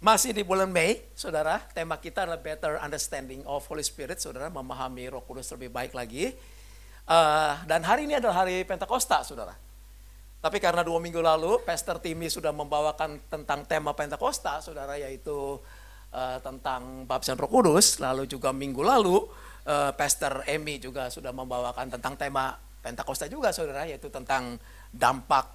Masih di bulan Mei, saudara, tema kita adalah Better Understanding of Holy Spirit, saudara, memahami Roh Kudus lebih baik lagi. Dan hari ini adalah hari Pentakosta, saudara. Tapi karena 2 minggu lalu, Pastor Timmy sudah membawakan tentang tema Pentakosta, saudara, yaitu tentang baptisan Roh Kudus. Lalu juga minggu lalu, Pastor Emmy juga sudah membawakan tentang tema Pentakosta juga, saudara, yaitu tentang dampak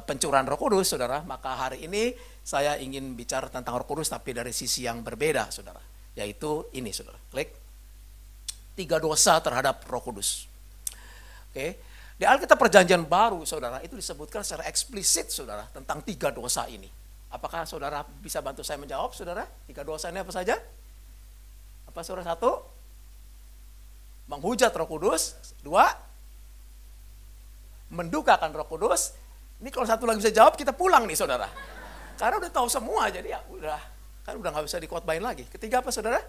pencurahan Roh Kudus, saudara. Maka hari ini saya ingin bicara tentang Roh Kudus tapi dari sisi yang berbeda, saudara. Yaitu ini, saudara. Klik. 3 dosa terhadap Roh Kudus. Oke. Di Alkitab Perjanjian Baru, saudara, itu disebutkan secara eksplisit, saudara, tentang 3 dosa ini. Apakah saudara bisa bantu saya menjawab, saudara? 3 dosa ini apa saja? Apa, saudara? 1, menghujat Roh Kudus. 2, mendukakan Roh Kudus. Ini kalau satu lagi bisa jawab, kita pulang nih, saudara. Karena udah tahu semua, jadi ya udah, kan udah nggak bisa dikotbain lagi. Ketiga apa, saudara?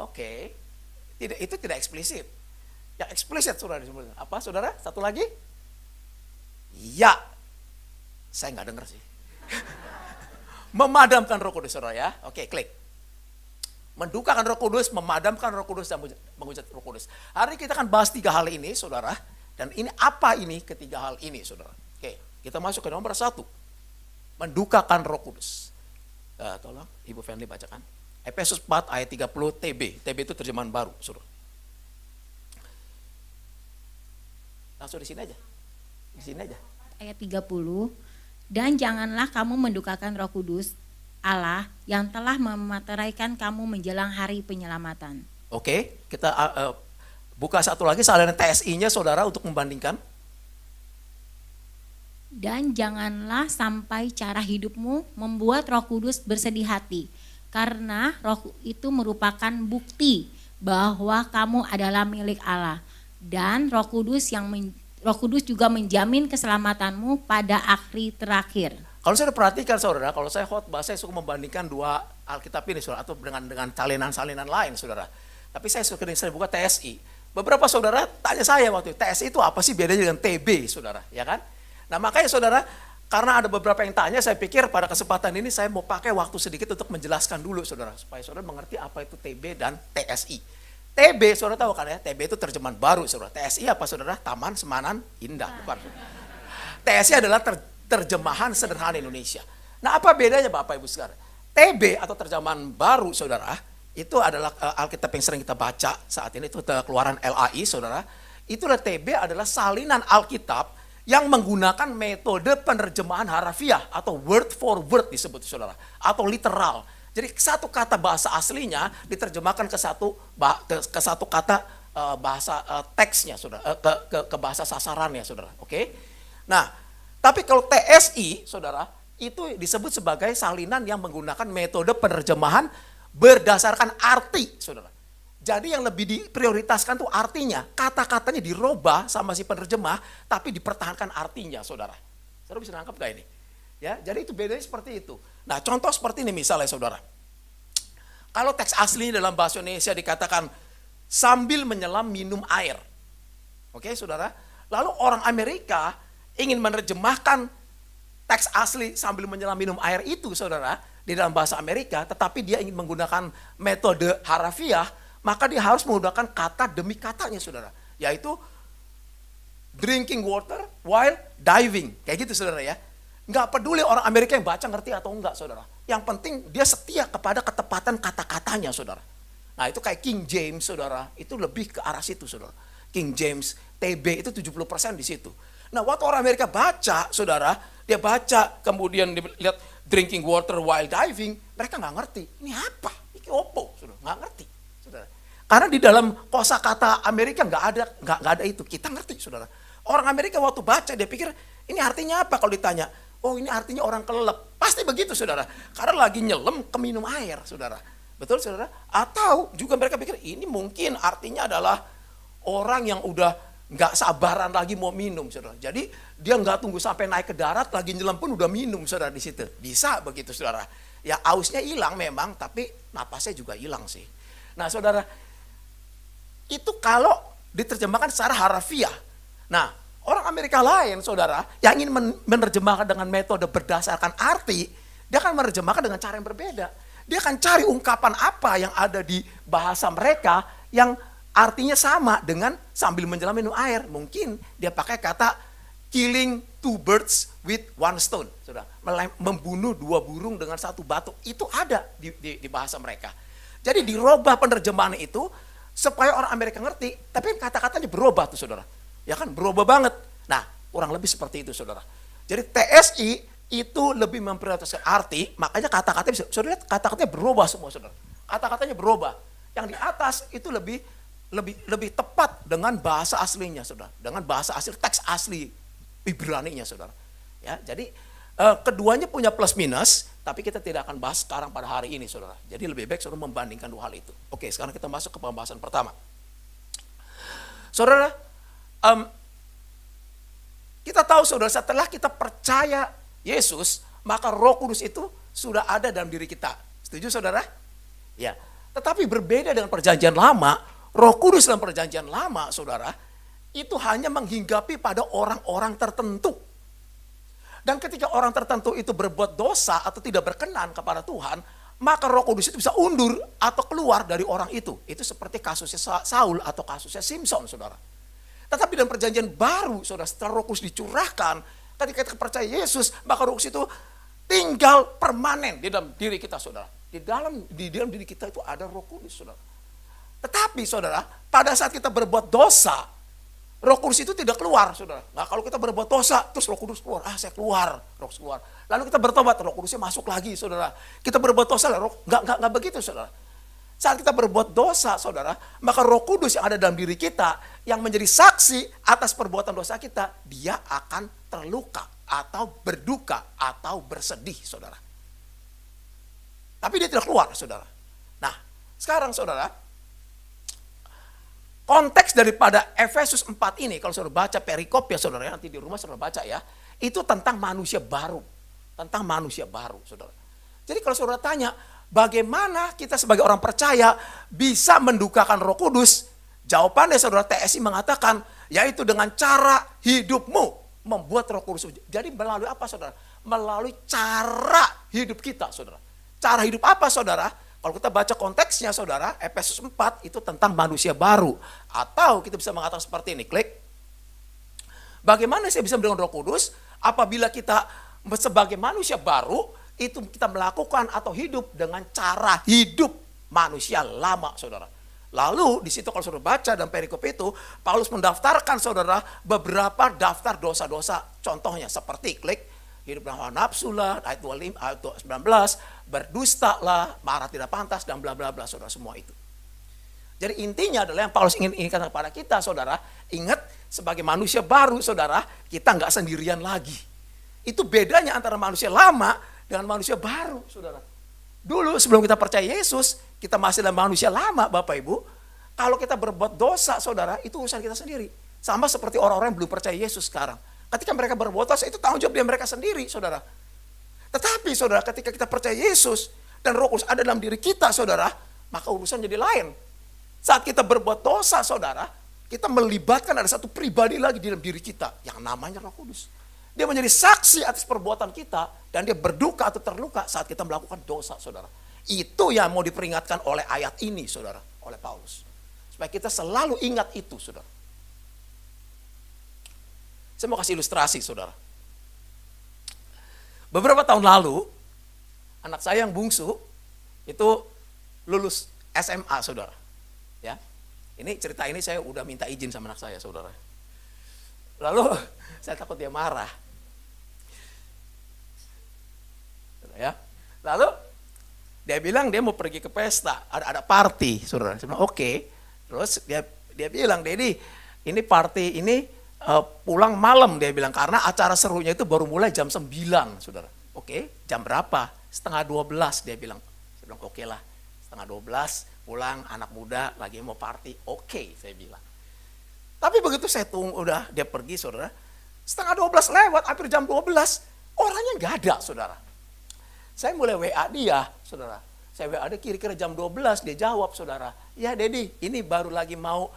Oke. Itu tidak eksplisit. Yang eksplisit, saudara, disebutkan. Apa, saudara? Satu lagi? Ya. Saya nggak dengar sih. Memadamkan Roh Kudus, saudara, ya. Oke, klik. Mendukakan Roh Kudus, memadamkan Roh Kudus, dan menghujat Roh Kudus. Hari ini kita akan bahas 3 hal ini, saudara. Dan ini apa ini ketiga hal ini, saudara? Oke, kita masuk ke nomor 1. Mendukakan Roh Kudus. Tolong, Ibu Fenly bacakan. Efesus 4 ayat 30 TB. TB itu terjemahan baru, saudara. Langsung di sini aja. Di sini aja. Ayat 30. Dan janganlah kamu mendukakan Roh Kudus Allah yang telah memateraikan kamu menjelang hari penyelamatan. Oke, kita buka satu lagi salinan TSI-nya, saudara, untuk membandingkan. Dan janganlah sampai cara hidupmu membuat Roh Kudus bersedih hati, karena Roh itu merupakan bukti bahwa kamu adalah milik Allah, dan Roh Kudus juga menjamin keselamatanmu pada akhir terakhir. Kalau saya perhatikan, saudara, kalau saya khotbah, saya suka membandingkan 2 Alkitab ini, saudara, atau dengan salinan-salinan lain, saudara. Tapi saya suka buka TSI. Beberapa saudara tanya saya waktu itu, TSI itu apa sih bedanya dengan TB, saudara, ya kan? Nah, makanya, saudara, karena ada beberapa yang tanya, saya pikir pada kesempatan ini saya mau pakai waktu sedikit untuk menjelaskan dulu, saudara, supaya saudara mengerti apa itu TB dan TSI. TB, saudara tahu kan ya, TB itu terjemahan baru, saudara. TSI apa, saudara? Taman Semanan Indah, bukan. TSI adalah terjemahan sederhana Indonesia. Nah, apa bedanya, Bapak Ibu sekalian? TB atau terjemahan baru, saudara, itu adalah Alkitab yang sering kita baca saat ini, itu keluaran LAI, saudara. Itulah TB adalah salinan Alkitab yang menggunakan metode penerjemahan harafiah atau word for word disebut, saudara, atau literal. Jadi satu kata bahasa aslinya diterjemahkan ke satu kata bahasa teksnya, saudara, ke bahasa sasarannya, saudara. Oke. Nah, tapi kalau TSI, saudara, itu disebut sebagai salinan yang menggunakan metode penerjemahan berdasarkan arti, saudara. Jadi yang lebih diprioritaskan tuh artinya, kata-katanya dirubah sama si penerjemah, tapi dipertahankan artinya, saudara. Saudara bisa nangkep gak ini? Ya, jadi itu bedanya seperti itu. Nah, contoh seperti ini misalnya, saudara. Kalau teks asli dalam bahasa Indonesia dikatakan sambil menyelam minum air. Oke, saudara. Lalu orang Amerika ingin menerjemahkan teks asli sambil menyelam minum air itu, saudara, di dalam bahasa Amerika, tetapi dia ingin menggunakan metode harafiah, maka dia harus menggunakan kata demi katanya, saudara, yaitu drinking water while diving, kayak gitu, saudara, ya. Nggak peduli orang Amerika yang baca ngerti atau enggak, saudara. Yang penting dia setia kepada ketepatan kata-katanya, saudara. Nah, itu kayak King James, saudara, itu lebih ke arah situ, saudara. King James, TB itu 70% di situ. Nah, waktu orang Amerika baca, saudara, dia baca, kemudian dilihat drinking water while diving, mereka nggak ngerti. Ini apa? Ini opo, saudara, nggak ngerti, saudara. Karena di dalam kosakata Amerika nggak ada itu. Kita ngerti, saudara. Orang Amerika waktu baca dia pikir ini artinya apa? Kalau ditanya, oh ini artinya orang kelelep. Pasti begitu, saudara. Karena lagi nyelam ke minum air, saudara. Betul, saudara? Atau juga mereka pikir ini mungkin artinya adalah orang yang udah nggak sabaran lagi mau minum, saudara. Jadi dia nggak tunggu sampai naik ke darat, lagi nyelam pun udah minum, saudara, di situ. Bisa begitu, saudara. Ya ausnya hilang memang, tapi napasnya juga hilang sih. Nah, saudara, itu kalau diterjemahkan secara harafiah. Nah, Orang Amerika lain, saudara, yang ingin menerjemahkan dengan metode berdasarkan arti, dia akan menerjemahkan dengan cara yang berbeda. Dia akan cari ungkapan apa yang ada di bahasa mereka yang artinya sama dengan sambil menyelam minum air. Mungkin dia pakai kata killing two birds with one stone. Saudara, membunuh dua burung dengan satu batu. Itu ada di bahasa mereka. Jadi dirubah penerjemahan itu supaya orang Amerika ngerti, tapi kata-katanya berubah tuh saudara. Ya kan, berubah banget. Nah, kurang lebih seperti itu saudara. Jadi TSI itu lebih memprioritaskan arti, makanya kata-katanya bisa, saudara lihat kata-katanya berubah semua saudara. Kata-katanya berubah. Yang di atas itu lebih tepat dengan bahasa aslinya saudara. Dengan bahasa asli, teks asli Ibraninya saudara. Ya, jadi keduanya punya plus minus, tapi kita tidak akan bahas sekarang pada hari ini saudara. Jadi lebih baik saudara membandingkan dua hal itu. Oke, sekarang kita masuk ke pembahasan pertama. Saudara, kita tahu saudara, setelah kita percaya Yesus, maka Roh Kudus itu sudah ada dalam diri kita. Setuju saudara? Ya. Tetapi berbeda dengan perjanjian lama, Roh Kudus dalam perjanjian lama saudara, itu hanya menghinggapi pada orang-orang tertentu. Dan ketika orang tertentu itu berbuat dosa atau tidak berkenan kepada Tuhan, maka Roh Kudus itu bisa undur atau keluar dari orang itu. Itu seperti kasusnya Saul atau kasusnya Simpson saudara. Tetapi dalam perjanjian baru, saudara, setelah Roh Kudus dicurahkan, ketika kita percaya Yesus, maka Roh Kudus itu tinggal permanen di dalam diri kita, saudara. Di dalam diri kita itu ada Roh Kudus, saudara. Tetapi, saudara, pada saat kita berbuat dosa, Roh Kudus itu tidak keluar, saudara. Nah, kalau kita berbuat dosa, terus Roh Kudus keluar, saya keluar, Roh Kudus keluar. Lalu kita bertobat, Roh Kudusnya masuk lagi, saudara. Kita berbuat dosa, nggak begitu, saudara. Saat kita berbuat dosa, saudara, maka Roh Kudus yang ada dalam diri kita, yang menjadi saksi atas perbuatan dosa kita, dia akan terluka, atau berduka, atau bersedih, saudara. Tapi dia tidak keluar, saudara. Nah, sekarang saudara, konteks daripada Efesus 4 ini, kalau saudara baca perikop ya saudara, nanti di rumah saudara baca ya, itu tentang manusia baru. Tentang manusia baru, saudara. Jadi kalau saudara tanya, bagaimana kita sebagai orang percaya bisa mendukakan Roh Kudus? Jawabannya saudara, TSI mengatakan, yaitu dengan cara hidupmu membuat Roh Kudus. Jadi melalui apa saudara? Melalui cara hidup kita saudara. Cara hidup apa saudara? Kalau kita baca konteksnya saudara, Efesus 4 itu tentang manusia baru. Atau kita bisa mengatakan seperti ini, klik. Bagaimana saya bisa dengan Roh Kudus? Apabila kita sebagai manusia baru, itu kita melakukan atau hidup dengan cara hidup manusia lama, saudara. Lalu di situ kalau saudara baca dalam perikop itu, Paulus mendaftarkan saudara beberapa daftar dosa-dosa. Contohnya seperti klik, hidup dalam hawa nafsu lah, ayat 25, ayat 19, berdusta lah, marah tidak pantas, dan bla bla bla, saudara, semua itu. Jadi intinya adalah yang Paulus ingin ingatkan kepada kita, saudara, ingat sebagai manusia baru, saudara, kita nggak sendirian lagi. Itu bedanya antara manusia lama dengan manusia baru, saudara. Dulu sebelum kita percaya Yesus, kita masih dalam manusia lama, Bapak Ibu. Kalau kita berbuat dosa, saudara, itu urusan kita sendiri. Sama seperti orang-orang yang belum percaya Yesus sekarang. Ketika mereka berbuat dosa, itu tanggung jawab dia mereka sendiri, saudara. Tetapi, saudara, ketika kita percaya Yesus dan Roh Kudus ada dalam diri kita, saudara, maka urusan jadi lain. Saat kita berbuat dosa, saudara, kita melibatkan ada satu pribadi lagi di dalam diri kita yang namanya Roh Kudus. Dia menjadi saksi atas perbuatan kita dan dia berduka atau terluka saat kita melakukan dosa, saudara. Itu yang mau diperingatkan oleh ayat ini, saudara, oleh Paulus. Supaya kita selalu ingat itu, saudara. Saya mau kasih ilustrasi, saudara. Beberapa tahun lalu, anak saya yang bungsu itu lulus SMA, saudara. Ya, ini cerita ini saya udah minta izin sama anak saya, saudara. Lalu saya takut dia marah. Ya. Lalu dia bilang dia mau pergi ke pesta, ada party, saudara. Saya bilang oke. Terus dia bilang, Dedi, ini party ini pulang malam, dia bilang, karena acara serunya itu baru mulai jam 9, saudara. Oke, jam berapa? 11:30 dia bilang. Saya bilang oke lah, 11:30 pulang, anak muda lagi mau party, oke, saya bilang. Tapi begitu saya tunggu, udah dia pergi, saudara. 11:30 lewat, hampir jam 12, orangnya nggak ada, saudara. Saya mulai WA dia, saudara. Saya WA dia kira-kira jam 12, dia jawab, saudara. Ya Dedi, ini baru lagi mau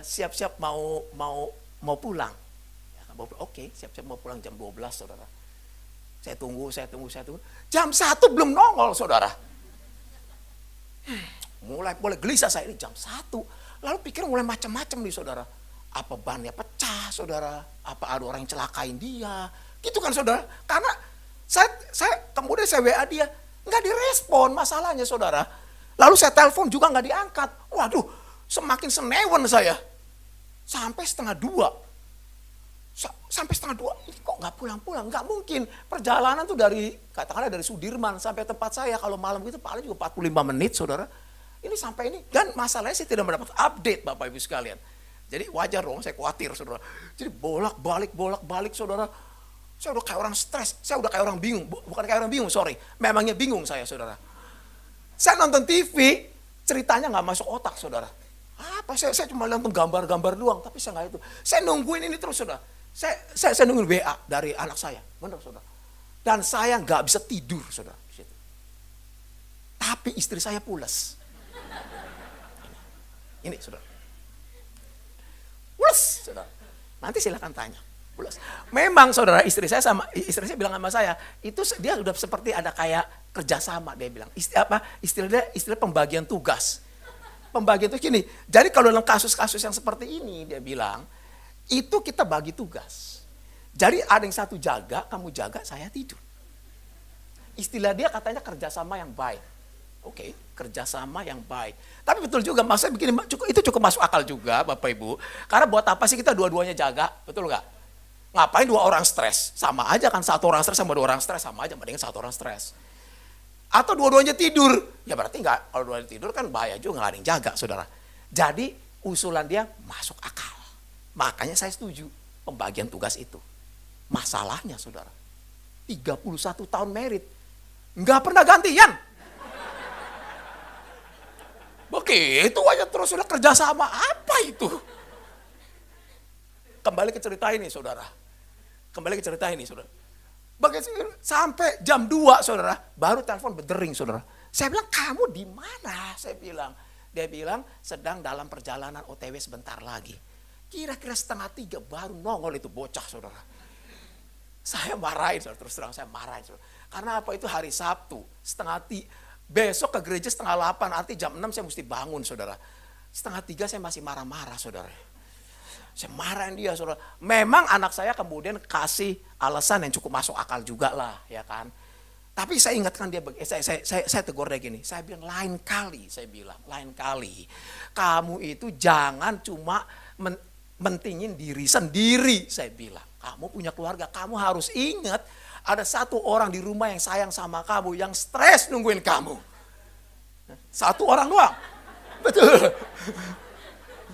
siap-siap mau pulang. Oke, siap-siap mau pulang jam 12, saudara. Saya tunggu. Jam 1 belum nongol, saudara. Mulai gelisah saya, ini jam 1. Lalu pikir mulai macam-macam nih, saudara. Apa bannya pecah, saudara? Apa ada orang yang celakain dia? Gitu kan, saudara. Karena kemudian saya WA dia, nggak direspon masalahnya, saudara. Lalu saya telepon juga nggak diangkat. Waduh, semakin senewan saya. Sampai setengah 2. Ini kok nggak pulang-pulang? Nggak mungkin. Perjalanan tuh katakanlah dari Sudirman sampai tempat saya, kalau malam gitu paling juga 45 menit, saudara. Ini sampai ini. Dan masalahnya saya tidak mendapat update, Bapak Ibu sekalian. Jadi wajar dong, saya khawatir, saudara. Jadi bolak-balik, saudara. Saya udah kayak orang stres, saya udah kayak orang bingung. Bukan kayak orang bingung, sorry. Memangnya bingung saya, saudara. Saya nonton TV, ceritanya nggak masuk otak, saudara. Apa, saya cuma nonton gambar-gambar doang, tapi saya nggak itu. Saya nungguin ini terus, saudara. Saya nungguin WA dari anak saya, benar, saudara. Dan saya nggak bisa tidur, saudara. Tapi istri saya pulas. Ini, saudara. Pulas, saudara. Nanti silakan tanya. Pulas. Memang, saudara, istri saya bilang sama saya, itu dia udah seperti ada kayak kerjasama, dia bilang. Istilah pembagian tugas. Pembagian itu gini. Jadi kalau dalam kasus-kasus yang seperti ini, dia bilang, itu kita bagi tugas. Jadi ada yang satu jaga, kamu jaga, saya tidur. Istilah dia katanya kerjasama yang baik. Oke, kerjasama yang baik. Tapi betul juga, maksudnya begini, itu cukup masuk akal juga, Bapak Ibu. Karena buat apa sih kita dua-duanya jaga, betul nggak? Ngapain 2 orang stres? Sama aja kan, 1 orang stres sama 2 orang stres, sama aja mendingan 1 orang stres. Atau dua-duanya tidur, ya berarti nggak, kalau dua-duanya tidur kan bahaya juga, nggak ada yang jaga, saudara. Jadi usulan dia masuk akal. Makanya saya setuju pembagian tugas itu. Masalahnya, saudara, 31 tahun married, nggak pernah gantian. Begitu aja terus, sudah kerjasama, apa itu? Kembali ke cerita ini, saudara. Sampai jam 2, saudara, baru telepon berdering, saudara. Saya bilang, kamu di mana? Saya bilang. Dia bilang, sedang dalam perjalanan OTW sebentar lagi. Kira-kira 2:30 baru nongol itu bocah, saudara. Saya marahin, saudara. Terus terang saya marahin, saudara. Karena apa, itu hari Sabtu, 7:30. Besok ke gereja 7:30, arti jam 6 saya mesti bangun, saudara. 2:30 saya masih marah-marah, saudara. Saya marahin dia, saudara. Memang anak saya kemudian kasih alasan yang cukup masuk akal juga lah, ya kan. Tapi saya ingatkan dia, saya tegur dia gini. Saya bilang, lain kali, kamu itu jangan cuma mentingin diri sendiri, saya bilang. Kamu punya keluarga, kamu harus ingat ada 1 orang di rumah yang sayang sama kamu, yang stres nungguin kamu. 1 orang doang. Betul.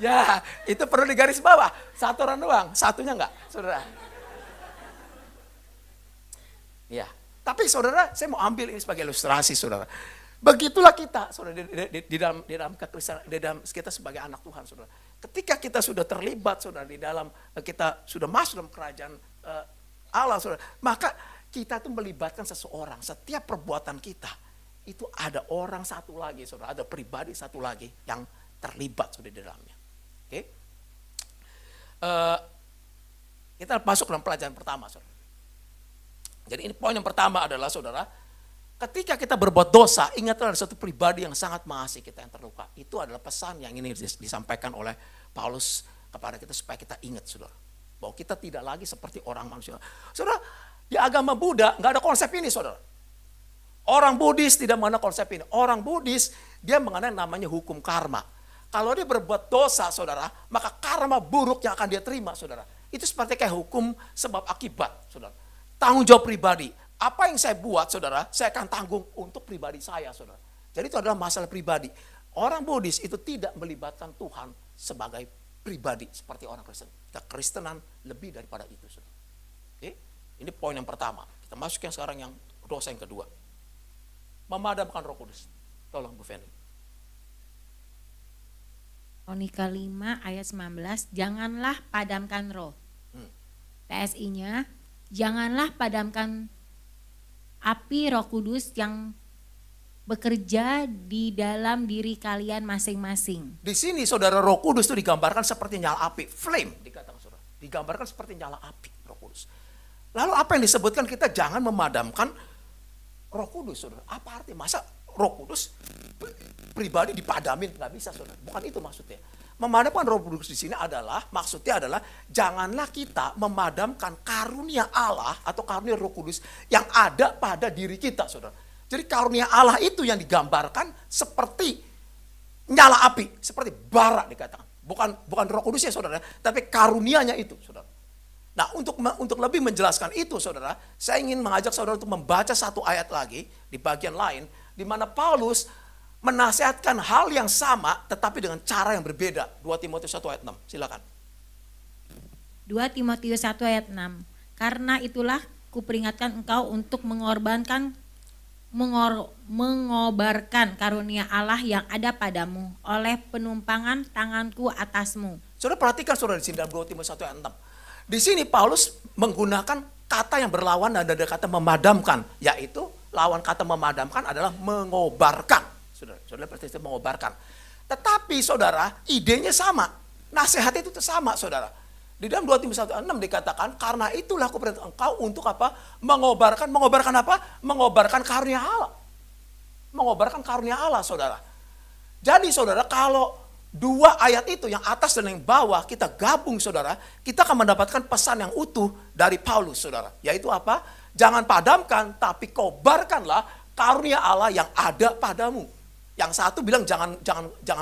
Ya, itu perlu digaris bawah. 1 orang doang, satunya enggak, saudara. Ya, tapi saudara, saya mau ambil ini sebagai ilustrasi, saudara. Begitulah kita, saudara, di dalam kekristenan, di dalam kita sebagai anak Tuhan, saudara. Ketika kita sudah terlibat, saudara, di dalam kita sudah masuk dalam kerajaan Allah, saudara, maka kita tuh melibatkan seseorang. Setiap perbuatan kita itu ada orang satu lagi, saudara, ada pribadi satu lagi yang terlibat, saudara, di dalamnya. Oke, kita masuk dalam pelajaran pertama, saudara. Jadi ini poin yang pertama adalah, saudara, ketika kita berbuat dosa, ingatlah ada satu pribadi yang sangat mengasihi kita yang terluka. Itu adalah pesan yang ini disampaikan oleh Paulus kepada kita supaya kita ingat, saudara, bahwa kita tidak lagi seperti orang manusia. Saudara, di agama Buddha nggak ada konsep ini, saudara. Orang Buddhis tidak mengenal konsep ini. Orang Buddhis dia mengenal namanya hukum karma. Kalau dia berbuat dosa, saudara, maka karma buruk yang akan dia terima, saudara. Itu seperti kayak hukum sebab akibat, saudara. Tanggung jawab pribadi. Apa yang saya buat, saudara, saya akan tanggung untuk pribadi saya, saudara. Jadi itu adalah masalah pribadi. Orang Buddhis itu tidak melibatkan Tuhan sebagai pribadi seperti orang Kristen. Kekristenan lebih daripada itu, saudara. Oke? Ini poin yang pertama. Kita masuk yang sekarang yang dosa yang kedua. Memadamkan Roh Kudus. Tolong Bu Feni. Kronika 5 ayat 19, janganlah padamkan roh. TSI-nya, janganlah padamkan api Roh Kudus yang bekerja di dalam diri kalian masing-masing. Di sini, saudara, Roh Kudus itu digambarkan seperti nyala api, flame dikatakan, saudara. Digambarkan seperti nyala api. Lalu apa yang disebutkan kita jangan memadamkan Roh Kudus, saudara? Apa artinya? Masa Roh Kudus pribadi dipadamin? Nggak bisa, saudara. Bukan itu maksudnya. Memadamkan Roh Kudus di sini adalah, maksudnya adalah janganlah kita memadamkan karunia Allah atau karunia Roh Kudus yang ada pada diri kita, saudara. Jadi karunia Allah itu yang digambarkan seperti nyala api, seperti bara dikatakan. Bukan Roh Kudus ya, saudara, tapi karunianya itu, saudara. Nah, untuk lebih menjelaskan itu, saudara, saya ingin mengajak saudara untuk membaca satu ayat lagi di bagian lain, di mana Paulus menasihatkan hal yang sama, tetapi dengan cara yang berbeda. 2 Timotius 1 ayat 6, silakan. 2 Timotius 1 ayat 6. Karena itulah kuperingatkan engkau untuk mengobarkan karunia Allah yang ada padamu oleh penumpangan tanganku atasmu. Saudara perhatikan, saudara, di sini dalam 2 Timotius 1 ayat 6. Di sini Paulus menggunakan kata yang berlawan dan ada kata memadamkan, yaitu lawan kata memadamkan adalah mengobarkan. Saudara perhatikan mengobarkan. Tetapi saudara, idenya sama, nasihat itu sama, saudara. Di dalam 2 Timotius 1:6 dikatakan, karena itulah aku perintah engkau untuk apa? Mengobarkan apa? Mengobarkan karunia Allah. Mengobarkan karunia Allah, saudara. Jadi saudara, kalau dua ayat itu yang atas dan yang bawah kita gabung, saudara, kita akan mendapatkan pesan yang utuh dari Paulus, saudara. Yaitu apa? Jangan padamkan, tapi kobarkanlah karunia Allah yang ada padamu. Yang satu bilang jangan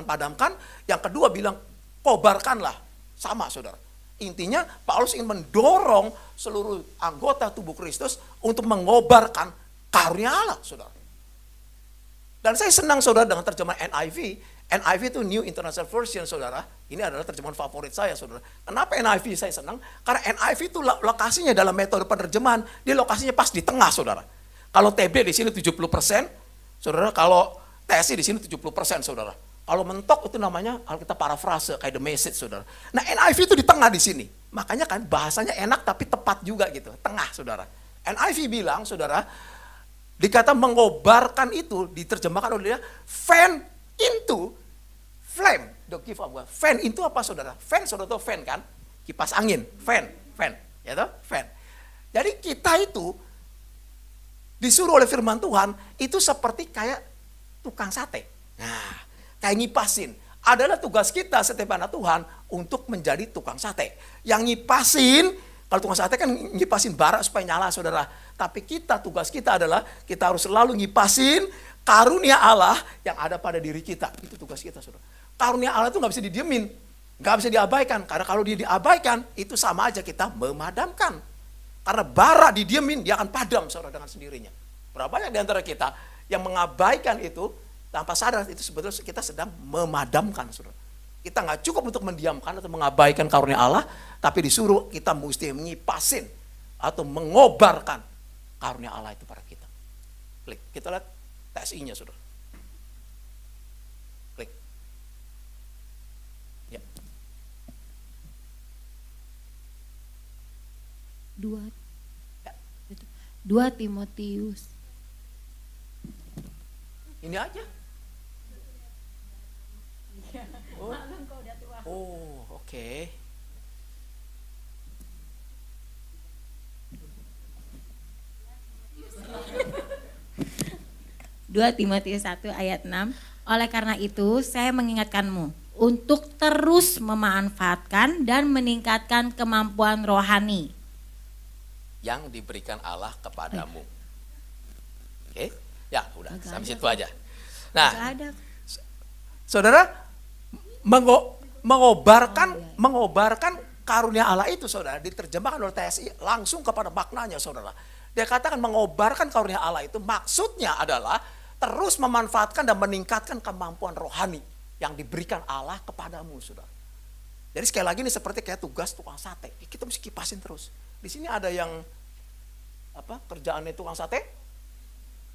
padamkan, yang kedua bilang kobarkanlah. Sama, saudara. Intinya Paulus ingin mendorong seluruh anggota tubuh Kristus untuk mengobarkan karunia Allah, saudara. Dan saya senang, saudara, dengan terjemahan NIV. NIV itu New International Version, saudara. Ini adalah terjemahan favorit saya, saudara. Kenapa NIV saya senang? Karena NIV itu lokasinya dalam metode penerjemahan, dia lokasinya pas di tengah, saudara. Kalau TB di sini 70%, saudara. Kalau TSI di sini 70%, saudara. Kalau mentok itu namanya Alkitab parafrase, kayak The Message, saudara. Nah, NIV itu di tengah di sini. Makanya kan bahasanya enak tapi tepat juga gitu, tengah, saudara. NIV bilang, saudara, dikata mengobarkan itu diterjemahkan oleh dia fan into flame. Fan itu apa, saudara? Fan, saudara tahu fan kan? Kipas angin, fan, ya toh? Fan. Jadi kita itu disuruh oleh firman Tuhan itu seperti kayak tukang sate. Nah, kayak ngipasin. Adalah tugas kita setiap anak Tuhan untuk menjadi tukang sate. Yang ngipasin, kalau tukang sate kan ngipasin bara supaya nyala, saudara. Tapi tugas kita adalah kita harus selalu ngipasin karunia Allah yang ada pada diri kita. Itu tugas kita, saudara. Karunia Allah itu nggak bisa didiemin, nggak bisa diabaikan. Karena kalau dia diabaikan, itu sama aja kita memadamkan. Karena bara didiemin, dia akan padam, saudara, dengan sendirinya. Berapa banyak di antara kita yang mengabaikan itu, tanpa sadar itu sebetulnya kita sedang memadamkan, saudara. Kita nggak cukup untuk mendiamkan atau mengabaikan karunia Allah, tapi disuruh kita mesti mengipasin atau mengobarkan karunia Allah itu pada kita. Klik, kita lihat TSI-nya, saudara. Klik. Ya. 2 Timotius. Ini aja. Oke. 2 Timotius 1 ayat 6. Oleh karena itu saya mengingatkanmu untuk terus memanfaatkan dan meningkatkan kemampuan rohani yang diberikan Allah kepadamu. Oke? Ya, udah, sampai situ aja. Nah, saudara, mengobarkan karunia Allah itu, saudara, diterjemahkan oleh TSI langsung kepada maknanya, saudara. Dia katakan mengobarkan karunia Allah itu maksudnya adalah terus memanfaatkan dan meningkatkan kemampuan rohani yang diberikan Allah kepadamu, saudara. Jadi sekali lagi ini seperti kayak tugas tukang sate. Kita mesti kipasin terus. Di sini ada yang kerjaannya tukang sate?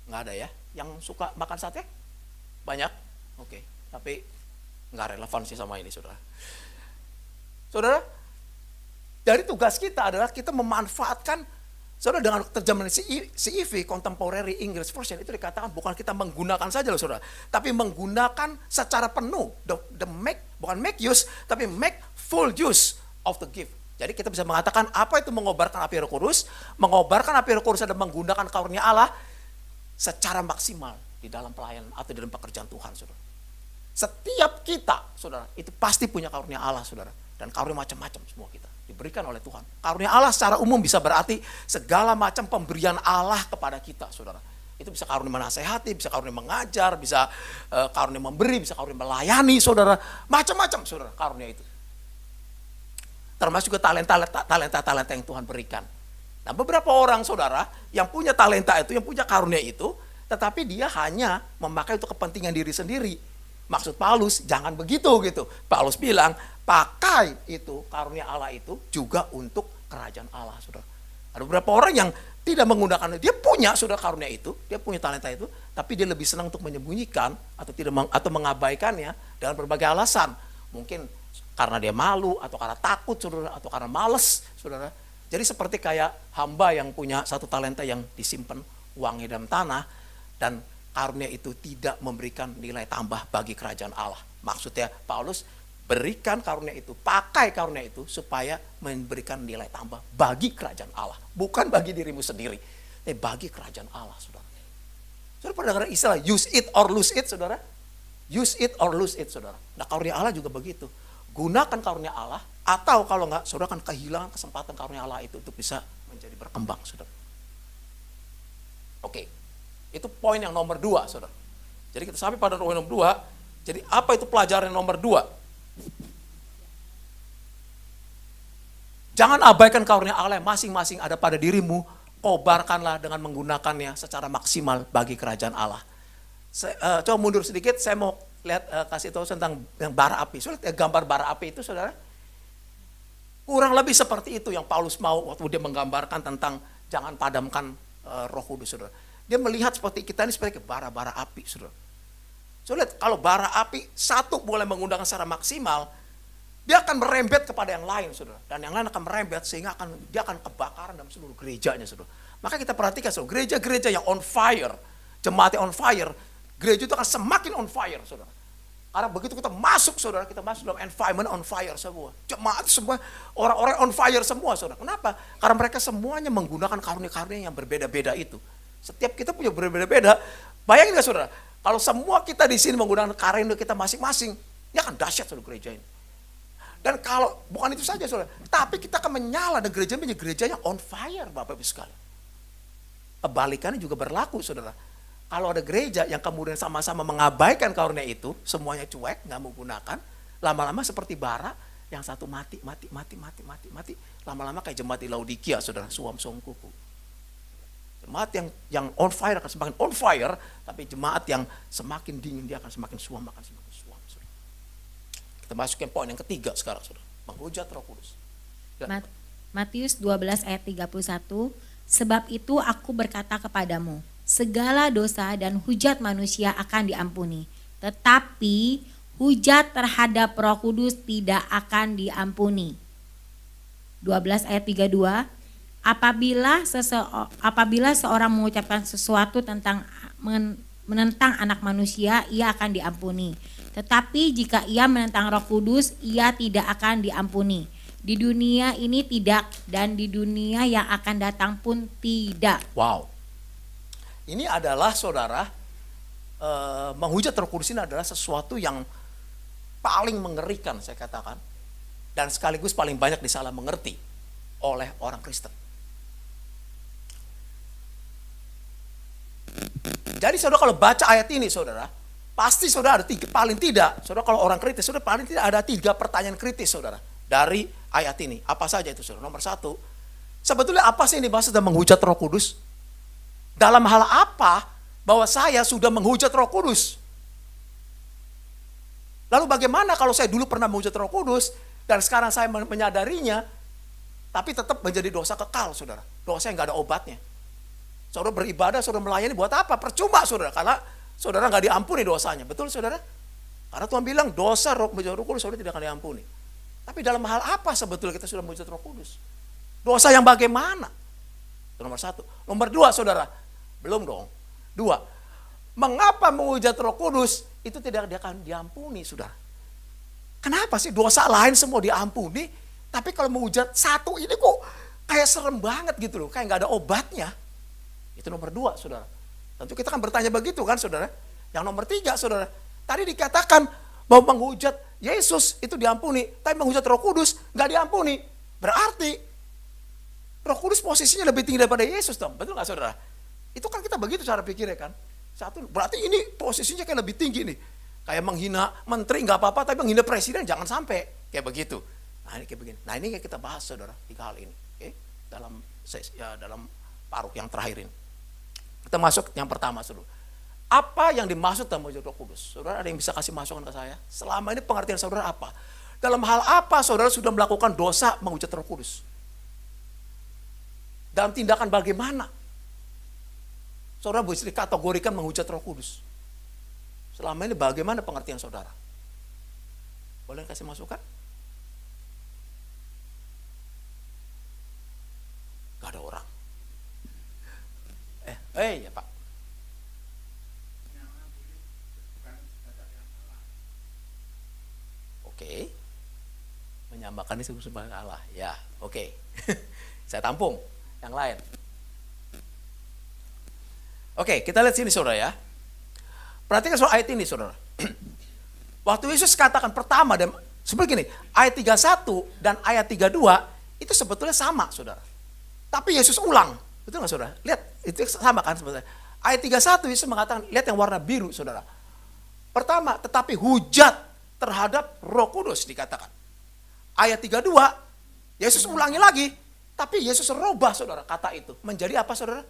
Nggak ada ya. Yang suka makan sate? Banyak? Oke. Tapi nggak relevan sih sama ini, saudara. Saudara, dari tugas kita adalah kita memanfaatkan, saudara, dengan terjemahan CEV, Contemporary English Version, itu dikatakan bukan kita menggunakan saja loh, saudara, tapi menggunakan secara penuh, bukan make use, tapi make full use of the gift. Jadi kita bisa mengatakan apa itu mengobarkan api Roh Kudus? Mengobarkan api Roh Kudus adalah menggunakan karunia Allah secara maksimal di dalam pelayanan atau di dalam pekerjaan Tuhan, saudara. Setiap kita, saudara, itu pasti punya karunia Allah, saudara. Dan karunia macam-macam semua kita diberikan oleh Tuhan. Karunia Allah secara umum bisa berarti segala macam pemberian Allah kepada kita, saudara. Itu bisa karunia menasehati, bisa karunia mengajar, bisa karunia memberi, bisa karunia melayani, saudara. Macam-macam, saudara, karunia itu. Termasuk juga talenta yang Tuhan berikan. Nah, beberapa orang, saudara, yang punya talenta itu, yang punya karunia itu, tetapi dia hanya memakai untuk kepentingan diri sendiri. Maksud Paulus, jangan begitu gitu. Paulus bilang, pakai itu, karunia Allah itu juga untuk kerajaan Allah, saudara. Ada beberapa orang yang tidak menggunakan, dia punya saudara karunia itu, dia punya talenta itu, tapi dia lebih senang untuk menyembunyikan atau mengabaikannya dengan berbagai alasan. Mungkin karena dia malu, atau karena takut, saudara, atau karena males, saudara. Jadi seperti kayak hamba yang punya satu talenta yang disimpan uangnya dalam tanah, dan karunia itu tidak memberikan nilai tambah bagi kerajaan Allah. Maksudnya Paulus berikan karunia itu, pakai karunia itu supaya memberikan nilai tambah bagi kerajaan Allah. Bukan bagi dirimu sendiri, tapi bagi kerajaan Allah, saudara. Saudara pernah dengar istilah use it or lose it, saudara? Use it or lose it, saudara. Nah, karunia Allah juga begitu. Gunakan karunia Allah, atau kalau enggak, saudara akan kehilangan kesempatan karunia Allah itu untuk bisa menjadi berkembang, saudara. Oke, itu poin yang nomor 2, saudara. Jadi kita sampai pada poin nomor 2. Jadi apa itu pelajaran nomor 2? Jangan abaikan karunia Allah yang masing-masing ada pada dirimu, kobarkanlah dengan menggunakannya secara maksimal bagi kerajaan Allah. Coba mundur sedikit, saya mau lihat kasih tahu tentang yang bara api. Sulit ya, gambar bara api itu, saudara. Kurang lebih seperti itu yang Paulus mau waktu dia menggambarkan tentang jangan padamkan Roh Kudus, saudara. Dia melihat seperti kita ini seperti bara-bara api, saudara. Sulit kalau bara api satu boleh menggunakan secara maksimal, dia akan merembet kepada yang lain, saudara. Dan yang lain akan merembet sehingga dia akan kebakaran dalam seluruh gerejanya, saudara. Maka kita perhatikan, saudara, gereja-gereja yang on fire, jemaat yang on fire, gereja itu akan semakin on fire, saudara. Karena begitu kita masuk, saudara, kita masuk dalam environment on fire semua. Jemaat semua, orang-orang on fire semua, saudara. Kenapa? Karena mereka semuanya menggunakan karunia-karunia yang berbeda-beda itu. Setiap kita punya berbeda-beda. Bayangin gak, saudara, kalau semua kita di sini menggunakan karunia kita masing-masing, ini akan dahsyat, saudara, gereja ini. Dan kalau, bukan itu saja, saudara, tapi kita akan menyala dan gereja menjadi gereja yang on fire, Bapak Ibu sekalian. Kebalikannya juga berlaku, saudara. Kalau ada gereja yang kemudian sama-sama mengabaikan karunia itu, semuanya cuek, nggak mau gunakan, lama-lama seperti bara, yang satu mati. Lama-lama kayak jemaat di Laodikia, saudara, suam-suam kuku. Jemaat yang on fire akan semakin on fire, tapi jemaat yang semakin dingin dia akan semakin suam, saudara. Kita masuk ke poin yang ketiga sekarang, saudara, menghujat Roh Kudus. Matius 12 ayat 31, sebab itu aku berkata kepadamu, segala dosa dan hujat manusia akan diampuni, tetapi hujat terhadap Roh Kudus tidak akan diampuni. 12 ayat 32, apabila seorang mengucapkan sesuatu menentang anak manusia, ia akan diampuni. Tetapi jika ia menentang Roh Kudus, ia tidak akan diampuni. Di dunia ini tidak, dan di dunia yang akan datang pun tidak. Wow. Ini adalah, saudara, menghujat Roh Kudus ini adalah sesuatu yang paling mengerikan, saya katakan. Dan sekaligus paling banyak disalah mengerti oleh orang Kristen. Jadi saudara kalau baca ayat ini, saudara, pasti saudara ada paling tidak, saudara kalau orang kritis, saudara paling tidak ada 3 pertanyaan kritis, saudara, dari ayat ini. Apa saja itu, saudara? Nomor 1, sebetulnya apa sih yang dimaksud dengan menghujat Roh Kudus? Dalam hal apa bahwa saya sudah menghujat Roh Kudus? Lalu bagaimana kalau saya dulu pernah menghujat Roh Kudus dan sekarang saya menyadarinya, tapi tetap menjadi dosa kekal, saudara. Dosa yang gak ada obatnya. Saudara beribadah, saudara melayani buat apa? Percuma, saudara, karena saudara gak diampuni dosanya. Betul, saudara? Karena Tuhan bilang dosa Roh Kudus saudara tidak akan diampuni. Tapi dalam hal apa sebetulnya kita sudah menghujat Roh Kudus? Dosa yang bagaimana? Itu nomor 1. Nomor 2, saudara, belum dong. 2, mengapa menghujat Roh Kudus itu tidak akan diampuni, saudara? Kenapa sih dosa lain semua diampuni, Tapi kalau menghujat satu ini kok kayak serem banget gitu loh, kayak nggak ada obatnya. Itu nomor 2, saudara. Tentu kita kan bertanya begitu kan, saudara. Yang nomor 3, saudara. Tadi dikatakan bahwa menghujat Yesus itu diampuni, tapi menghujat Roh Kudus nggak diampuni. Berarti Roh Kudus posisinya lebih tinggi daripada Yesus dong, betul nggak saudara? Itu kan kita begitu cara pikirnya kan. Satu, berarti ini posisinya kayak lebih tinggi nih. Kayak menghina menteri nggak apa-apa, tapi menghina presiden jangan sampai kayak begitu. Nah ini kayak begini. Nah ini kayak kita bahas saudara 3 hal ini, oke? Dalam paruh yang terakhir ini. Kita masuk yang pertama saudara. Apa yang dimaksud dalam menghujat Roh Kudus? Saudara ada yang bisa kasih masukan ke saya? Selama ini pengertian saudara apa? Dalam hal apa saudara sudah melakukan dosa menghujat Roh Kudus? Dalam tindakan bagaimana? Saudara bisa dikategorikan menghujat Roh Kudus. Selama ini bagaimana pengertian saudara? Boleh kasih masukan? Gak ada orang. Ya Pak. Oke. Menyamakan ini sebagai Allah. Ya, oke. Saya tampung. Yang lain. Oke, kita lihat sini saudara ya. Perhatikan soal ayat ini saudara. Waktu Yesus katakan pertama, dan seperti gini, ayat 31 dan ayat 32 itu sebetulnya sama saudara. Tapi Yesus ulang, betul nggak saudara? Lihat, itu sama kan sebetulnya. Ayat 31 Yesus mengatakan, lihat yang warna biru saudara. Pertama, tetapi hujat terhadap Roh Kudus dikatakan. Ayat 32, Yesus ulangi lagi, tapi Yesus rubah saudara kata itu. Menjadi apa saudara?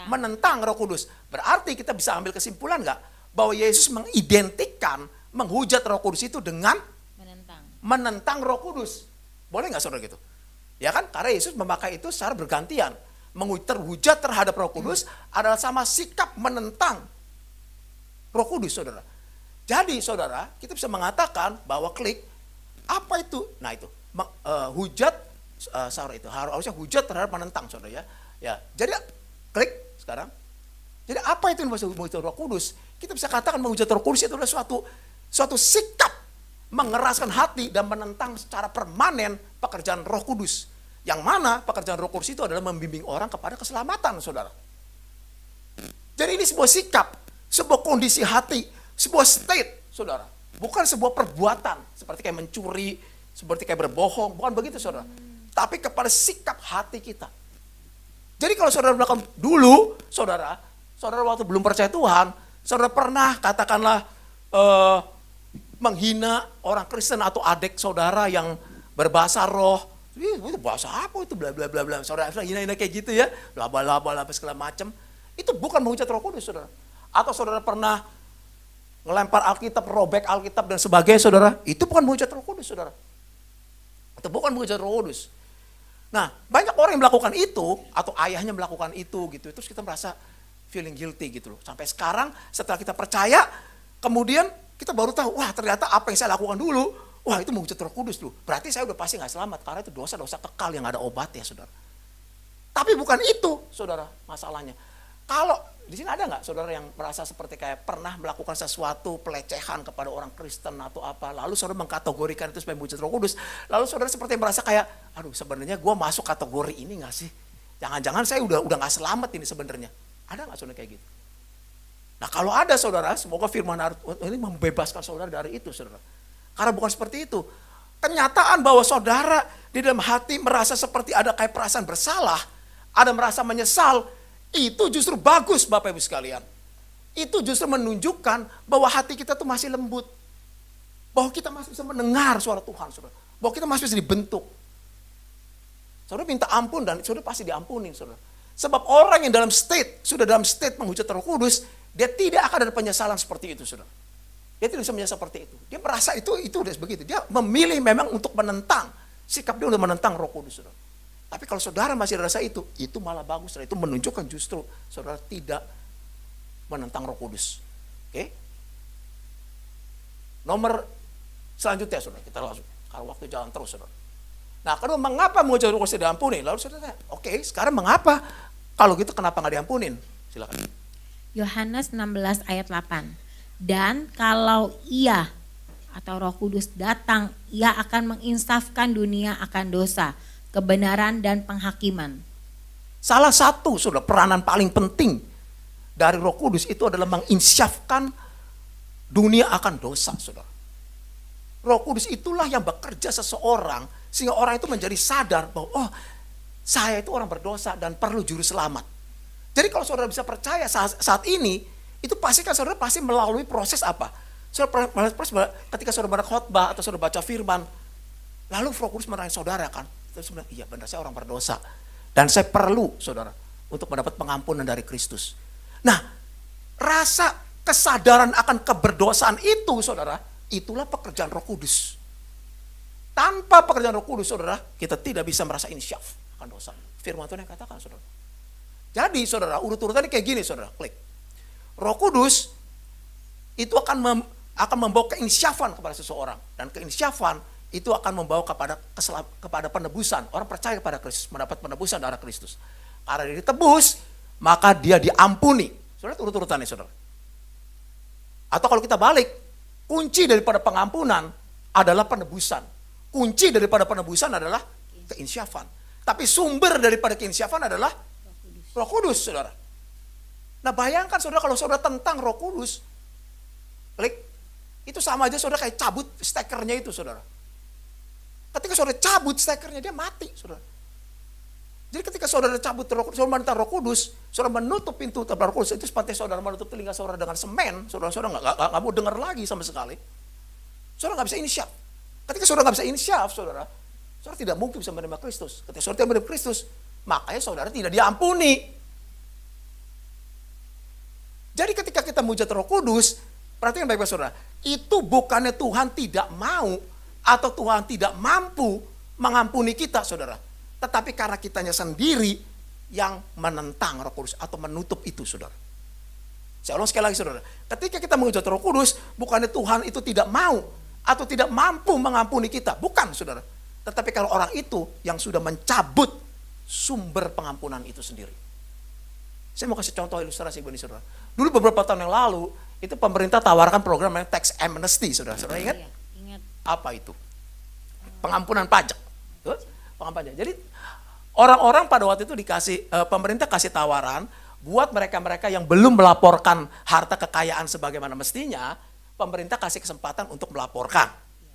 Menentang Roh Kudus. Berarti kita bisa ambil kesimpulan nggak bahwa Yesus mengidentikan menghujat Roh Kudus itu dengan menentang Roh Kudus. Boleh nggak saudara gitu? Ya kan? Karena Yesus memakai itu secara bergantian. Terhujat terhadap Roh Kudus adalah sama sikap menentang Roh Kudus saudara. Jadi saudara, kita bisa mengatakan bahwa apa itu? Nah itu hujat itu harusnya hujat terhadap menentang saudara ya. Ya, jadi klik sekarang. Jadi apa itu yang menghujat Roh Kudus? Kita bisa katakan menghujat Roh Kudus itu adalah suatu sikap mengeraskan hati dan menentang secara permanen pekerjaan Roh Kudus. Yang mana pekerjaan Roh Kudus itu adalah membimbing orang kepada keselamatan, saudara. Jadi ini sebuah sikap, sebuah kondisi hati, sebuah state, saudara. Bukan sebuah perbuatan seperti kayak mencuri, seperti kayak berbohong, bukan begitu, saudara. Tapi kepada sikap hati kita. Jadi kalau saudara melakukan dulu, saudara waktu belum percaya Tuhan, saudara pernah katakanlah menghina orang Kristen atau adik saudara yang berbahasa roh. Itu bahasa apa itu bla bla bla bla. Saudara hina-hina kayak gitu ya, bla bla bla bla segala macam. Itu bukan menghujat Roh Kudus, saudara. Atau saudara pernah ngelempar Alkitab, robek Alkitab dan sebagainya, saudara. Itu bukan menghujat Roh Kudus, saudara. Itu bukan menghujat Roh Kudus. Nah, banyak orang yang melakukan itu atau ayahnya melakukan itu gitu. Terus kita merasa feeling guilty gitu loh. Sampai sekarang setelah kita percaya, kemudian kita baru tahu, wah ternyata apa yang saya lakukan dulu, wah itu menghujat Roh Kudus loh. Berarti saya udah pasti nggak selamat karena itu dosa-dosa kekal yang ada obatnya, saudara. Tapi bukan itu, saudara, masalahnya. Kalau di sini ada nggak saudara yang merasa seperti kayak pernah melakukan sesuatu pelecehan kepada orang Kristen atau apa, lalu saudara mengkategorikan itu sebagai menghujat Roh Kudus, lalu saudara seperti merasa kayak, aduh sebenarnya gue masuk kategori ini nggak sih? Jangan-jangan saya udah nggak selamat ini sebenarnya. Ada nggak saudara kayak gitu? Nah kalau ada saudara, semoga firman ini membebaskan saudara dari itu, saudara. Karena bukan seperti itu. Kenyataan bahwa saudara di dalam hati merasa seperti ada kayak perasaan bersalah, ada merasa menyesal, itu justru bagus Bapak Ibu sekalian. Itu justru menunjukkan bahwa hati kita tuh masih lembut. Bahwa kita masih bisa mendengar suara Tuhan, saudara. Bahwa kita masih bisa dibentuk. Saudara minta ampun dan saudara pasti diampunin, saudara. Sebab orang yang sudah dalam state menghujat Roh Kudus, dia tidak akan ada penyesalan seperti itu, saudara. Dia tidak bisa menyesal seperti itu. Dia merasa itu udah begitu. Dia memilih memang untuk menentang. Sikap dia udah menentang Roh Kudus, saudara. Tapi kalau saudara masih rasa itu malah bagus. Saudara. Itu menunjukkan justru saudara tidak menentang Roh Kudus. Oke? Nomor selanjutnya, saudara. Kita langsung. Karena waktu jalan terus, saudara. Nah, kedua, mengapa menghujat Roh Kudus diampuni? Lalu saudara tanya, oke, sekarang mengapa? Kalau gitu kenapa nggak diampunin? Silakan. Yohanes 16 ayat 8. Dan kalau ia atau Roh Kudus datang, ia akan menginsafkan dunia akan dosa, kebenaran dan penghakiman. Salah satu saudara peranan paling penting dari Roh Kudus itu adalah menginsyafkan dunia akan dosa, saudara. Roh Kudus itulah yang bekerja seseorang sehingga orang itu menjadi sadar bahwa oh, saya itu orang berdosa dan perlu juru selamat. Jadi kalau saudara bisa percaya saat ini, itu pasti kan saudara pasti melalui proses apa? Saudara proses ketika saudara khotbah atau saudara baca firman, lalu Roh Kudus menerangkan saudara kan, terus bilang, iya benar saya orang berdosa dan saya perlu saudara untuk mendapat pengampunan dari Kristus. Nah, rasa kesadaran akan keberdosaan itu saudara, itulah pekerjaan Roh Kudus. Tanpa pekerjaan Roh Kudus saudara, kita tidak bisa merasa insyaf akan dosa. Firman Tuhan yang katakan saudara. Jadi saudara, urut-urutannya kayak gini saudara, klik. Roh Kudus itu akan membawa keinsyafan kepada seseorang, dan keinsyafan itu akan membawa kepada penebusan. Orang percaya kepada Kristus, mendapat penebusan darah Kristus. Karena dia ditebus, maka dia diampuni. Saudara, urut-urutannya saudara. Atau kalau kita balik, kunci daripada pengampunan adalah penebusan. Kunci daripada penebusan adalah keinsyafan. Tapi sumber daripada keinsyafan adalah Roh Kudus, saudara. Nah bayangkan saudara kalau saudara tentang Roh Kudus, klik, itu sama aja saudara kayak cabut stekernya itu saudara. Ketika saudara cabut stekernya dia mati saudara. Jadi ketika saudara cabut Roh Kudus, saudara menentang Roh Kudus, saudara menutup pintu Roh Kudus, itu seperti saudara menutup telinga saudara dengan semen, saudara nggak mau dengar lagi sama sekali. Saudara nggak bisa insyaf. Ketika saudara nggak bisa insyaf, saudara tidak mungkin bisa menerima Kristus. Ketika saudara tidak menerima Kristus, makanya saudara tidak diampuni. Jadi ketika kita mujizat Roh Kudus, perhatikan baik-baik saudara, itu bukannya Tuhan tidak mau atau Tuhan tidak mampu mengampuni kita saudara. Tetapi karena kitanya sendiri yang menentang Roh Kudus atau menutup itu saudara. Saya ulang sekali lagi saudara, ketika kita mujizat Roh Kudus, bukannya Tuhan itu tidak mau atau tidak mampu mengampuni kita. Bukan saudara. Tetapi kalau orang itu yang sudah mencabut sumber pengampunan itu sendiri. Saya mau kasih contoh ilustrasi begini saudara. Dulu beberapa tahun yang lalu, itu pemerintah tawarkan program yang tax amnesty saudara. Saudara ingat? Iya, ingat. Apa itu? Pengampunan pajak. Pengampunan pajak. Jadi orang-orang pada waktu itu pemerintah kasih tawaran buat mereka-mereka yang belum melaporkan harta kekayaan sebagaimana mestinya, pemerintah kasih kesempatan untuk melaporkan.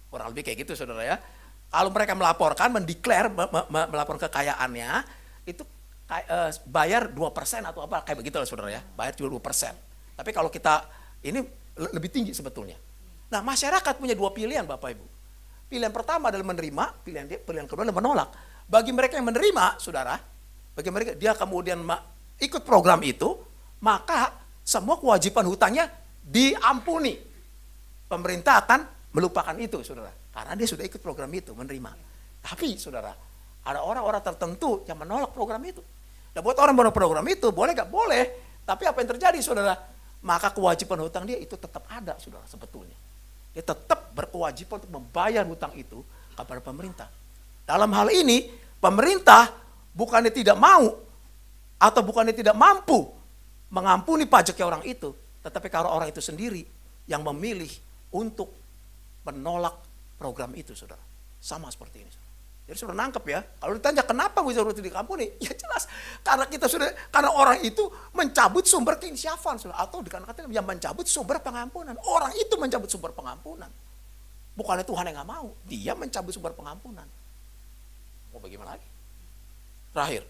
Kurang lebih kayak gitu saudara ya. Kalau mereka melaporkan, melaporkan kekayaannya, itu bayar 2% atau apa, kayak begitu lah saudara ya, bayar juga 2%. Tapi kalau kita, ini lebih tinggi sebetulnya. Nah masyarakat punya dua pilihan Bapak Ibu. Pilihan pertama adalah menerima, pilihan kedua adalah menolak. Bagi mereka yang menerima, saudara, bagi mereka dia kemudian ikut program itu, maka semua kewajiban hutangnya diampuni. Pemerintah akan melupakan itu saudara. Karena dia sudah ikut program itu, menerima. Tapi saudara, ada orang-orang tertentu yang menolak program itu. Nah buat orang menolak program itu, boleh gak? Boleh. Tapi apa yang terjadi saudara? Maka kewajiban hutang dia itu tetap ada saudara sebetulnya. Dia tetap berkewajiban untuk membayar hutang itu kepada pemerintah. Dalam hal ini, pemerintah bukannya tidak mau atau bukannya tidak mampu mengampuni pajaknya orang itu. Tetapi kalau orang itu sendiri yang memilih untuk menolak program itu saudara. Sama seperti ini. Jadi saudara nangkep ya. Kalau ditanya kenapa bisa itu dikampuni? Ya jelas. Karena orang itu mencabut sumber keinsyafan saudara. Atau dikatakan yang mencabut sumber pengampunan. Orang itu mencabut sumber pengampunan. Bukannya Tuhan yang gak mau. Dia mencabut sumber pengampunan. Mau bagaimana lagi? Terakhir.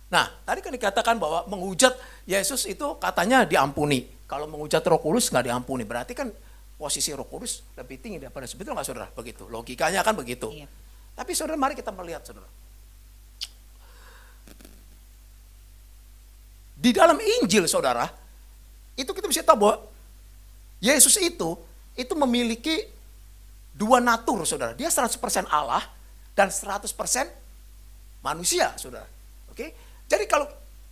Nah, tadi kan dikatakan bahwa menghujat Yesus itu katanya diampuni. Kalau menghujat Roh Kudus nggak diampuni. Berarti kan posisi Roh Kudus lebih tinggi daripada sebetulnya nggak saudara? Begitu. Logikanya kan begitu. Iya. Tapi saudara mari kita melihat saudara. Di dalam Injil saudara, itu kita bisa tahu bahwa Yesus itu memiliki dua natur saudara. Dia 100% Allah dan 100% manusia saudara. Oke? Jadi kalau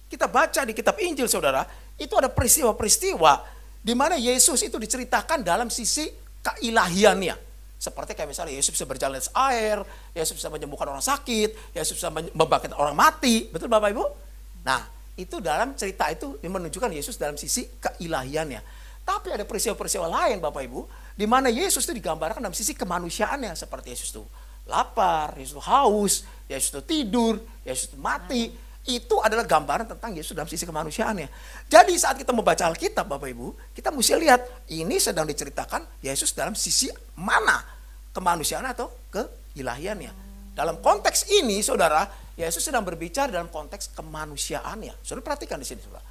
kita baca di kitab Injil saudara, itu ada peristiwa-peristiwa di mana Yesus itu diceritakan dalam sisi keilahiannya. Seperti kayak misalnya Yesus bisa berjalan di air, Yesus bisa menyembuhkan orang sakit, Yesus bisa membangkitkan orang mati. Betul Bapak Ibu? Nah, itu dalam cerita itu menunjukkan Yesus dalam sisi keilahiannya. Tapi ada peristiwa-peristiwa lain Bapak Ibu, di mana Yesus itu digambarkan dalam sisi kemanusiaannya. Seperti Yesus itu lapar, Yesus itu haus, Yesus itu tidur, Yesus itu mati. Itu adalah gambaran tentang Yesus dalam sisi kemanusiaannya. Jadi saat kita membaca Alkitab Bapak Ibu, kita mesti lihat ini sedang diceritakan Yesus dalam sisi mana, kemanusiaan atau keilahiannya. Dalam konteks ini saudara, Yesus sedang berbicara dalam konteks kemanusiaannya. Saudara perhatikan di sini saudara.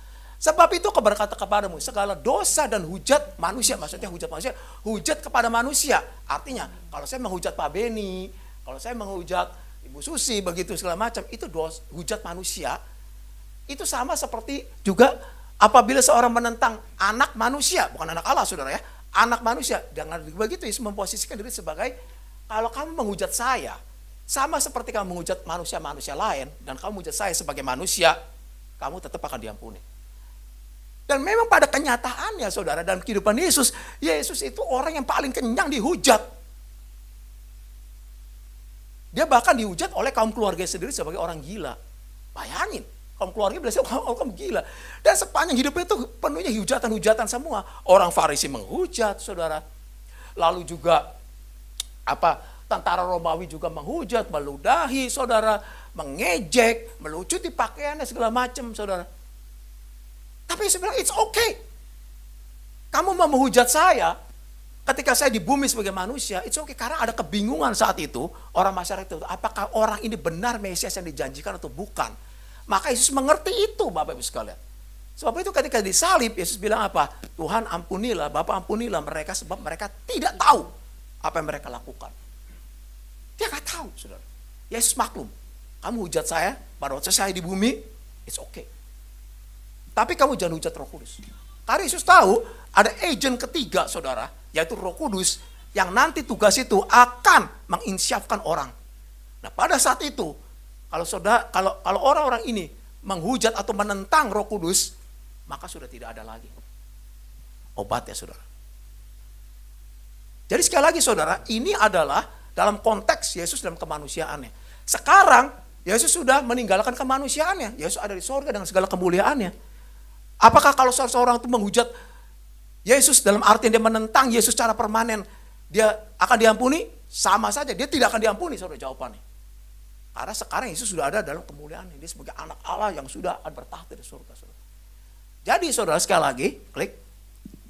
Sebab itu aku berkata kepadamu, segala dosa dan hujat manusia, maksudnya hujat manusia, hujat kepada manusia. Artinya, kalau saya menghujat Pak Beni, kalau saya menghujat Ibu Susi, begitu segala macam, itu hujat manusia. Itu sama seperti juga apabila seorang menentang anak manusia, bukan anak Allah saudara ya, anak manusia. Jangan begitu, Yesus memposisikan diri sebagai, kalau kamu menghujat saya, sama seperti kamu menghujat manusia-manusia lain, dan kamu menghujat saya sebagai manusia, kamu tetap akan diampuni. Dan memang pada kenyataannya saudara, dalam kehidupan Yesus, Yesus itu orang yang paling kenyang dihujat. Dia bahkan dihujat oleh kaum keluarga sendiri sebagai orang gila. Bayangin, kaum keluarga biasanya kaum gila. Dan sepanjang hidupnya itu penuhnya hujatan-hujatan semua. Orang Farisi menghujat saudara. Lalu juga tentara Romawi juga menghujat, meludahi saudara, mengejek, melucuti pakaiannya segala macam saudara. Tapi saya bilang, it's okay. Kamu mau menghujat saya, ketika saya di bumi sebagai manusia, it's okay. Karena ada kebingungan saat itu, orang masyarakat itu, apakah orang ini benar Mesias yang dijanjikan atau bukan. Maka Yesus mengerti itu Bapak Ibu sekalian. Sebab itu ketika disalib, Yesus bilang apa? Tuhan ampunilah, Bapa ampunilah mereka, sebab mereka tidak tahu apa yang mereka lakukan. Dia gak tahu saudara. Yesus maklum, kamu hujat saya, pada waktu saya di bumi, it's okay. Tapi kamu jangan hujat Roh Kudus. Karena Yesus tahu ada agent ketiga saudara, yaitu Roh Kudus, yang nanti tugas itu akan menginsyafkan orang. Nah pada saat itu, kalau orang-orang ini menghujat atau menentang Roh Kudus, maka sudah tidak ada lagi obat ya saudara. Jadi sekali lagi saudara, ini adalah dalam konteks Yesus dalam kemanusiaannya. Sekarang Yesus sudah meninggalkan kemanusiaannya. Yesus ada di sorga dengan segala kemuliaannya. Apakah kalau seseorang itu menghujat Yesus dalam arti dia menentang Yesus secara permanen, dia akan diampuni? Sama saja, dia tidak akan diampuni saudara jawabannya. Karena sekarang Yesus sudah ada dalam kemuliaannya. Dia sebagai anak Allah yang sudah bertahta di surga saudara. Jadi saudara sekali lagi, klik.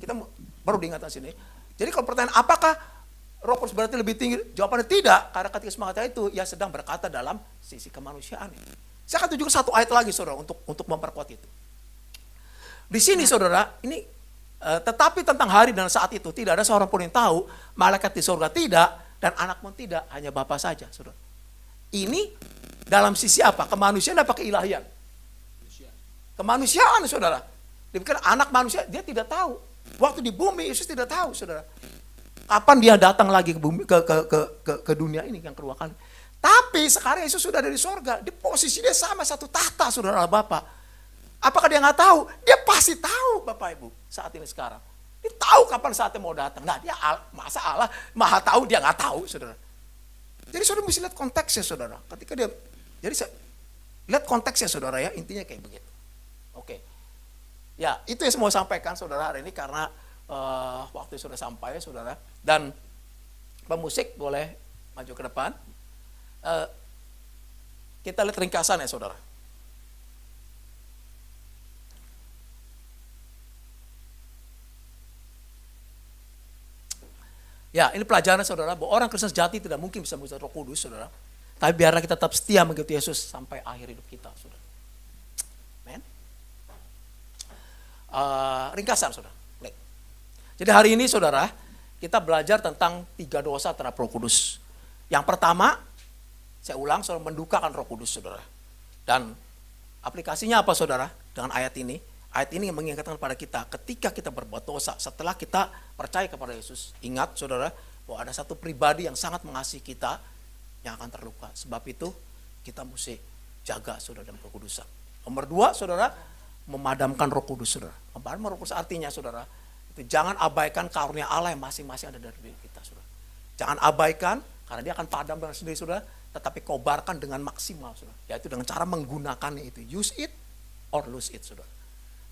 Kita baru diingatkan sini. Jadi kalau pertanyaan apakah Roh Kudus berarti lebih tinggi? Jawabannya tidak. Karena ketika semangatnya itu, ia sedang berkata dalam sisi kemanusiaannya. Saya akan tunjukkan satu ayat lagi saudara untuk memperkuat itu. Di sini saudara, ini tetapi tentang hari dan saat itu tidak ada seorang pun yang tahu, malaikat di surga tidak, dan anak pun tidak, hanya Bapa saja saudara. Ini dalam sisi apa? Kemanusiaan apa keilahian? Kemanusiaan saudara. Dipikir anak manusia, dia tidak tahu. Waktu di bumi Yesus tidak tahu saudara. Kapan dia datang lagi ke bumi, ke dunia ini yang kedua kali. Tapi sekarang Yesus sudah ada di surga, di posisi dia sama satu tahta saudara Bapa. Apakah dia nggak tahu? Dia pasti tahu Bapak Ibu saat ini sekarang. Dia tahu kapan saatnya mau datang. Nah dia masa Allah maha tahu dia nggak tahu saudara. Jadi saudara mesti lihat konteksnya saudara. Ketika dia, jadi lihat konteksnya saudara ya, intinya kayak begitu. Oke. Ya itu yang mau sampaikan saudara hari ini karena waktu sudah sampai saudara. Dan pemusik boleh maju ke depan. Kita lihat ringkasannya saudara. Ya, ini pelajaran saudara, bahwa orang Kristen sejati tidak mungkin bisa menghujat Roh Kudus, saudara. Tapi biarlah kita tetap setia mengikuti Yesus sampai akhir hidup kita, saudara. Amen. Ringkasan, saudara. Jadi hari ini, saudara, kita belajar tentang 3 dosa terhadap Roh Kudus. Yang pertama, saya ulang, saudara, mendukakan Roh Kudus, saudara. Dan aplikasinya apa, saudara? Dengan ayat ini. Ayat ini mengingatkan kepada kita ketika kita berbuat dosa, setelah kita percaya kepada Yesus, ingat saudara bahwa ada satu pribadi yang sangat mengasihi kita yang akan terluka. Sebab itu kita mesti jaga saudara dalam kekudusan. Nomor 2 saudara, memadamkan Roh Kudus saudara. Memadamkan Roh Kudus artinya saudara, itu jangan abaikan karunia Allah yang masing-masing ada dari diri kita saudara. Jangan abaikan karena dia akan padam dengan sendiri saudara, tetapi kobarkan dengan maksimal saudara. Yaitu dengan cara menggunakannya itu, use it or lose it saudara.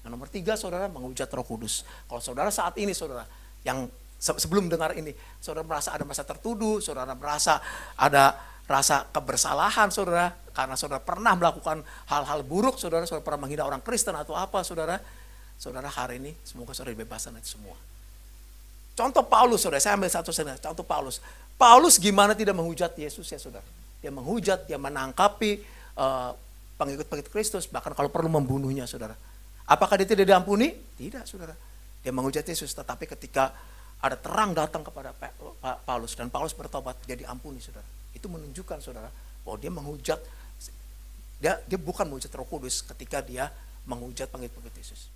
Yang nomor 3, saudara, menghujat Roh Kudus. Kalau saudara saat ini, saudara, yang sebelum dengar ini, saudara merasa ada masa tertuduh, saudara merasa ada rasa kebersalahan, saudara, karena saudara pernah melakukan hal-hal buruk, saudara pernah menghina orang Kristen atau apa, saudara hari ini semoga saudara dibebaskan itu semua. Contoh Paulus, saudara, saya ambil satu saudara, contoh Paulus. Paulus gimana tidak menghujat Yesus ya, saudara? Dia menghujat, dia menangkapi pengikut-pengikut Kristus, bahkan kalau perlu membunuhnya, saudara. Apakah dia tidak diampuni? Tidak, saudara. Dia menghujat Yesus, tetapi ketika ada terang datang kepada Paulus dan Paulus bertobat, dia diampuni, saudara. Itu menunjukkan, saudara, bahwa dia menghujat, dia bukan menghujat Roh Kudus ketika dia menghujat pengikut-pengikut Yesus.